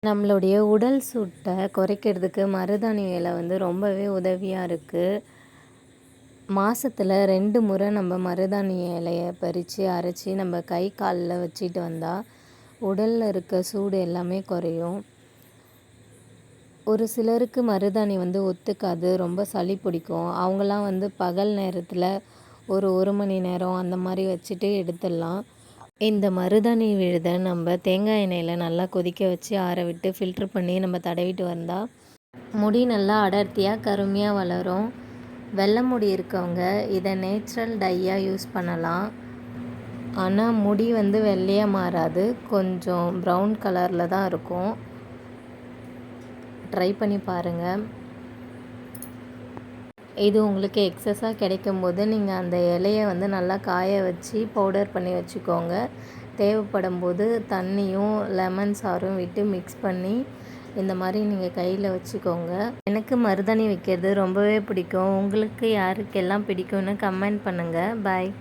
நம்மளுடைய உடல் சூட்டை குறைக்கிறதுக்கு மருதாணி இலை வந்து ரொம்பவே உதவியாக இருக்குது. மாசத்துல 2 முறை நம்ம மருதாணி இலைய பறித்து அரைச்சி நம்ம கை காலில் வச்சுட்டு வந்தால் உடலில் இருக்க சூடு எல்லாமே குறையும். ஒரு சிலருக்கு மருதாணி வந்து ஒத்துக்காது, ரொம்ப சளி பிடிக்கும். அவங்களாம் வந்து பகல் நேரத்தில் ஒரு 1 மணி நேரம் அந்த மாதிரி வச்சுட்டு எடுத்துடலாம். இந்த மருதாணி விழுதை நம்ம தேங்காய் எண்ணெயில் நல்லா கொதிக்க வச்சு ஆற விட்டு ஃபில்ட்ரு பண்ணி நம்ம தடவிட்டு வந்தால் முடி நல்லா அடர்த்தியாக கருமையாக வளரும். வெள்ளை முடி இருக்கவங்க இதை நேச்சுரல் டையாக யூஸ் பண்ணலாம். ஆனால் முடி வந்து வெள்ளையாக மாறாது, கொஞ்சம் ப்ரௌன் கலரில் தான் இருக்கும். ட்ரை பண்ணி பாருங்கள். இது உங்களுக்கு எக்ஸஸாக கிடைக்கும்போது நீங்கள் அந்த இலையை வந்து நல்லா காய வச்சு பவுடர் பண்ணி வச்சுக்கோங்க. தேவைப்படும் போது தண்ணியும் லெமன் சாறும் விட்டு மிக்ஸ் பண்ணி இந்த மாதிரி நீங்கள் கையில் வச்சுக்கோங்க. எனக்கு மருதாணி வைக்கிறது ரொம்பவே பிடிக்கும். உங்களுக்கு யாருக்கெல்லாம் பிடிக்கும்னு கமெண்ட் பண்ணுங்கள். பாய்.